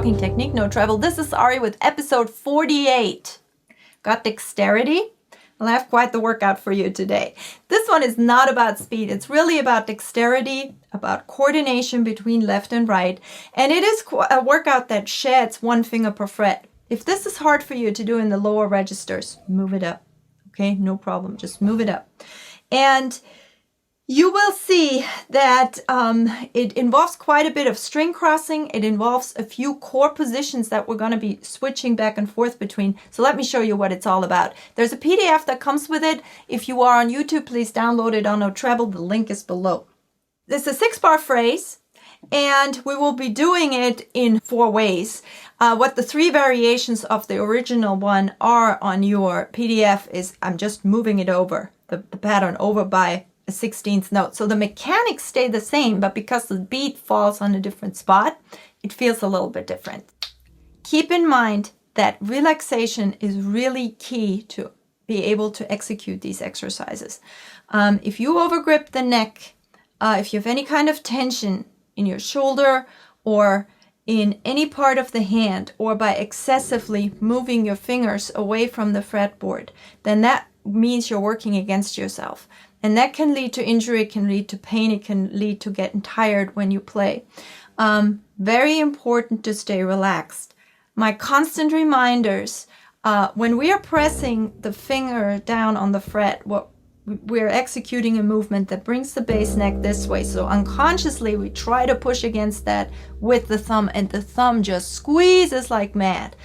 Talking Technique, no treble. This is Ari with episode 48. Got dexterity? I'll have quite the workout for you today. This one is not about speed. It's really about dexterity, about coordination between left and right. And it is a workout that sheds one finger per fret. If this is hard for you to do in the lower registers, move it up. Okay, no problem. Just move it up. And you will see that it involves quite a bit of string crossing. It involves a few core positions that we're going to be switching back and forth between. So let me show you what it's all about. There's a PDF that comes with it. If you are on YouTube, please download it on No Treble. The link is below. It's a 6-bar phrase, and we will be doing it in 4 ways. What the 3 variations of the original one are on your PDF is I'm just moving it over, the pattern over by a 16th note. So the mechanics stay the same, but because the beat falls on a different spot, it feels a little bit different. Keep in mind that relaxation is really key to be able to execute these exercises. If you overgrip the neck, if you have any kind of tension in your shoulder or in any part of the hand, or by excessively moving your fingers away from the fretboard, then that means you're working against yourself. And that can lead to injury, it can lead to pain, it can lead to getting tired when you play. Very important to stay relaxed. My constant reminders, when we are pressing the finger down on the fret, we're executing a movement that brings the bass neck this way. So unconsciously, we try to push against that with the thumb, and the thumb just squeezes like mad.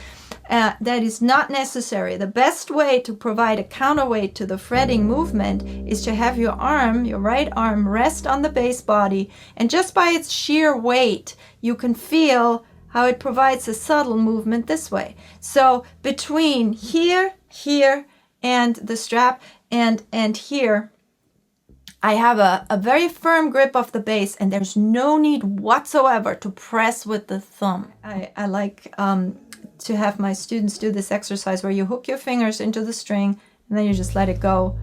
That is not necessary. The best way to provide a counterweight to the fretting movement is to have your arm, your right arm, rest on the bass body, and just by its sheer weight, you can feel how it provides a subtle movement this way. So between here, and the strap, and here, I have a very firm grip of the bass, and there's no need whatsoever to press with the thumb. I like to have my students do this exercise where you hook your fingers into the string and then you just let it go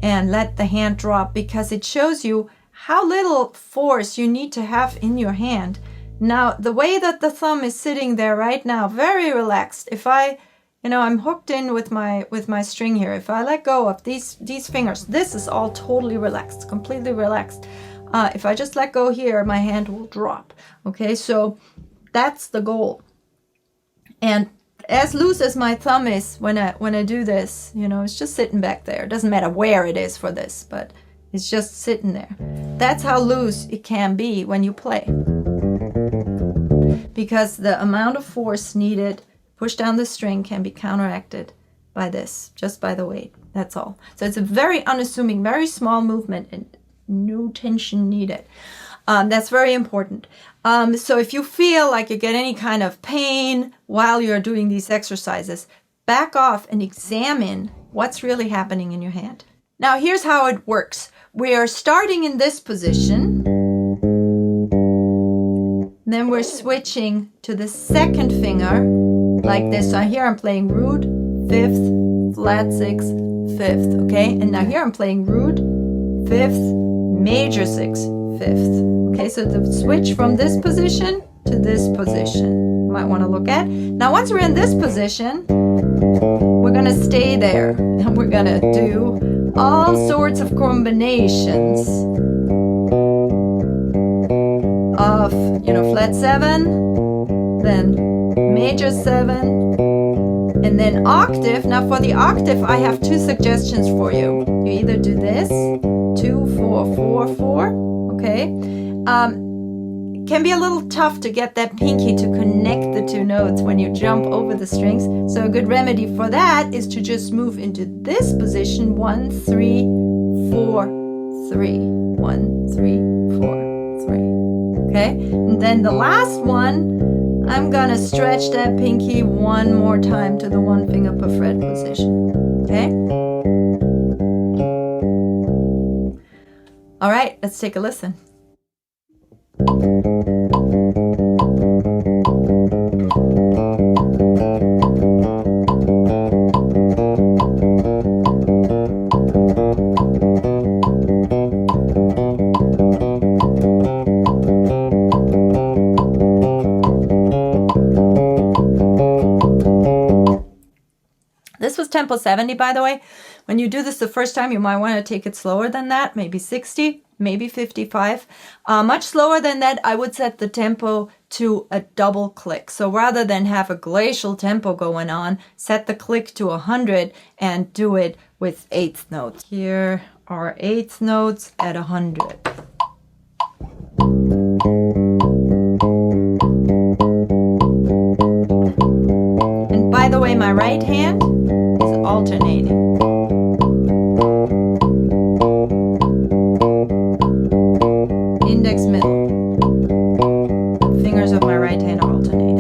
and let the hand drop, because it shows you how little force you need to have in your hand. Now, the way that the thumb is sitting there right now, very relaxed. If I'm hooked in with my string here. If I let go of these fingers, this is all totally relaxed, completely relaxed. If I just let go here, my hand will drop. Okay, so that's the goal. And as loose as my thumb is when I do this, it's just sitting back there. It doesn't matter where it is for this, but it's just sitting there. That's how loose it can be when you play. Because the amount of force needed push down the string can be counteracted by this, just by the weight. That's all. So it's a very unassuming, very small movement and no tension needed. That's very important. So if you feel like you get any kind of pain while you're doing these exercises, back off and examine what's really happening in your hand. Now here's how it works. We are starting in this position. Then we're switching to the second finger like this. So here I'm playing root, 5th, flat 6, 5th, okay? And now here I'm playing root, 5th, major 6, 5th. Okay, so the switch from this position to this position, you might want to look at. Now once we're in this position, we're going to stay there. And we're going to do all sorts of combinations of, flat 7, then major 7, and then octave. Now for the octave, I have 2 suggestions for you. You either do this, 2, 4, 4, 4, okay? It can be a little tough to get that pinky to connect the 2 notes when you jump over the strings. So a good remedy for that is to just move into this position, 1, 3, 4, 3, 1, 3, 4, 3. Okay, and then the last one, I'm gonna stretch that pinky one more time to the 1 finger per fret position. Okay? All right, let's take a listen. tempo 70, by the way. When you do this the first time, you might want to take it slower than that, maybe 60, maybe 55. Much slower than that, I would set the tempo to a double click. So rather than have a glacial tempo going on, set the click to 100 and do it with eighth notes. Here are eighth notes at 100. And by the way, my right hand is alternating. Index, middle. Fingers of my right hand are alternating.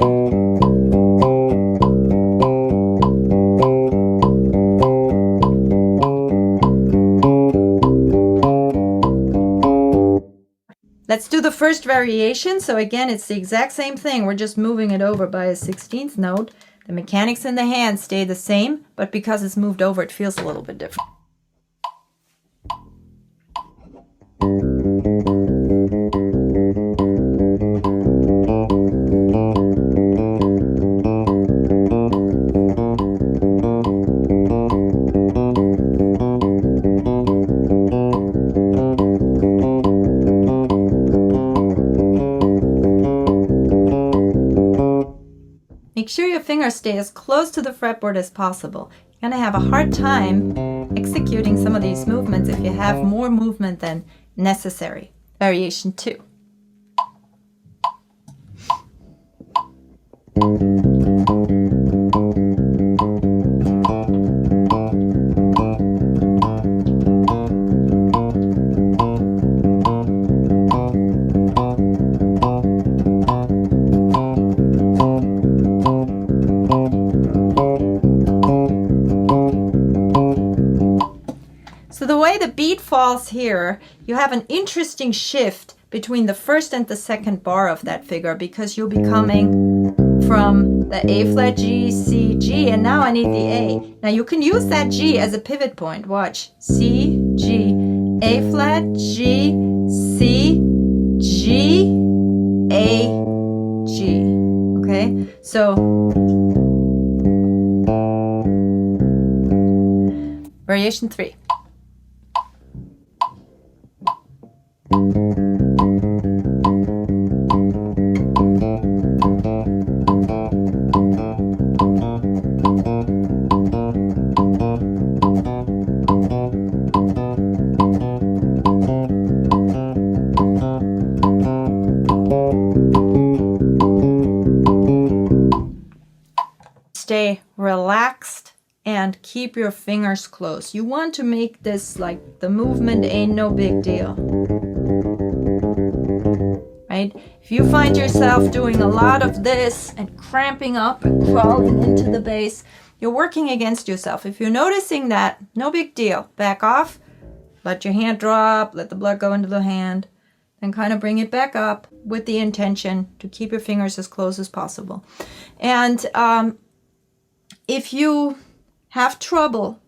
Let's do the first variation. So again, it's the exact same thing. We're just moving it over by a 16th note. The mechanics in the hand stay the same, but because it's moved over, it feels a little bit different. Make sure your fingers stay as close to the fretboard as possible. You're going to have a hard time executing some of these movements if you have more movement than necessary. Variation 2. So the way the beat falls here, you have an interesting shift between the first and the second bar of that figure because you'll be coming from the A flat G, C, G, and now I need the A. Now you can use that G as a pivot point. Watch. C, G, A flat, G, C, G, A, G. Okay? So variation 3. Stay relaxed and keep your fingers close. You want to make this like the movement ain't no big deal. Right? If you find yourself doing a lot of this and cramping up and crawling into the bass, you're working against yourself. If you're noticing that, no big deal. Back off, let your hand drop, let the blood go into the hand, then kind of bring it back up with the intention to keep your fingers as close as possible. And if you have trouble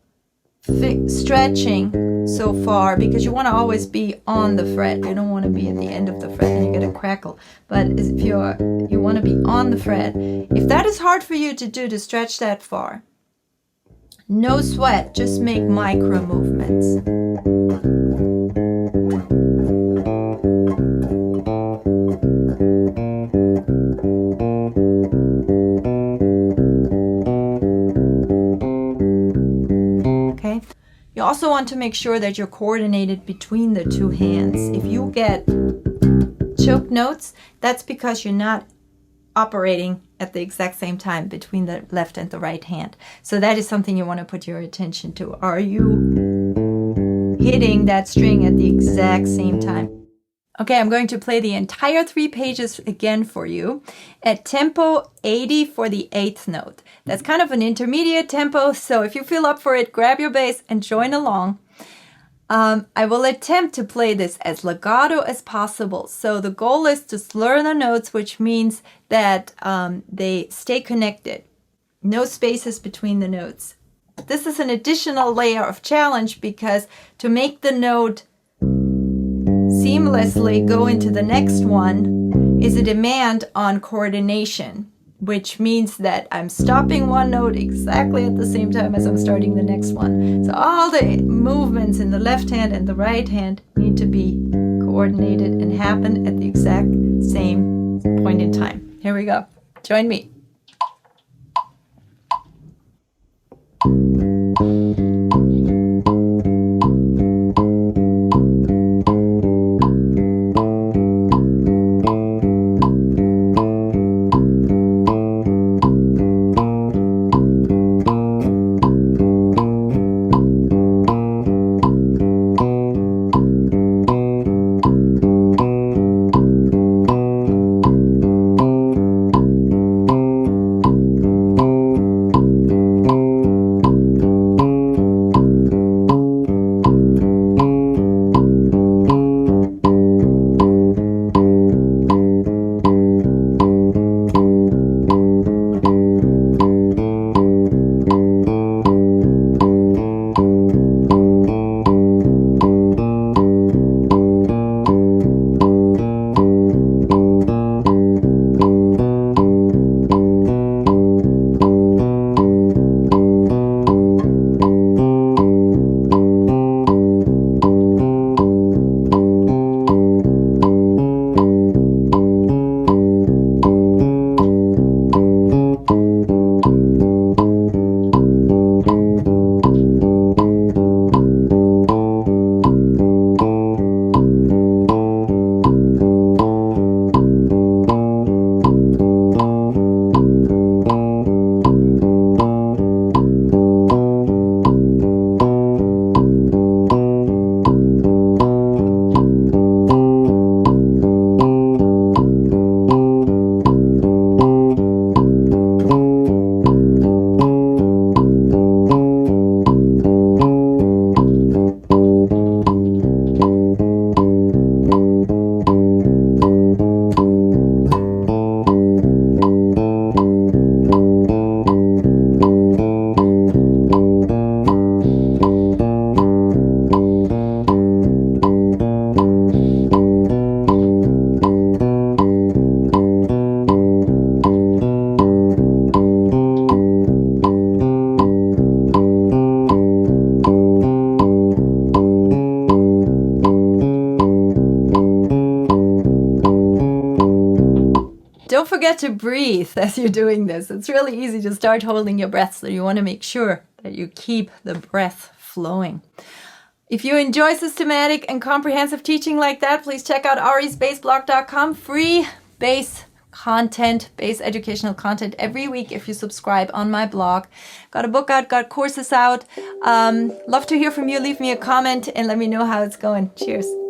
stretching so far, because you want to always be on the fret, you don't want to be at the end of the fret and you get a crackle, but if you want to be on the fret, if that is hard for you to do, to stretch that far, no sweat, just make micro movements. You also want to make sure that you're coordinated between the two hands. If you get choke notes, that's because you're not operating at the exact same time between the left and the right hand. So that is something you want to put your attention to. Are you hitting that string at the exact same time? Okay, I'm going to play the entire 3 pages again for you at tempo 80 for the 8th note. That's kind of an intermediate tempo, so if you feel up for it, grab your bass and join along. I will attempt to play this as legato as possible. So the goal is to slur the notes, which means that they stay connected. No spaces between the notes. This is an additional layer of challenge because to make the note seamlessly go into the next one is a demand on coordination. which means that I'm stopping one note exactly at the same time as I'm starting the next one. So all the movements in the left hand and the right hand need to be coordinated and happen at the exact same point in time. Here we go. Join me. Don't forget to breathe as you're doing this. It's really easy to start holding your breath, so you want to make sure that you keep the breath flowing. If you enjoy systematic and comprehensive teaching like that, please check out arisbaseblog.com. Free bass content, bass educational content every week if you subscribe on my blog. Got a book out, got courses out. Love to hear from you. Leave me a comment and let me know how it's going. Cheers.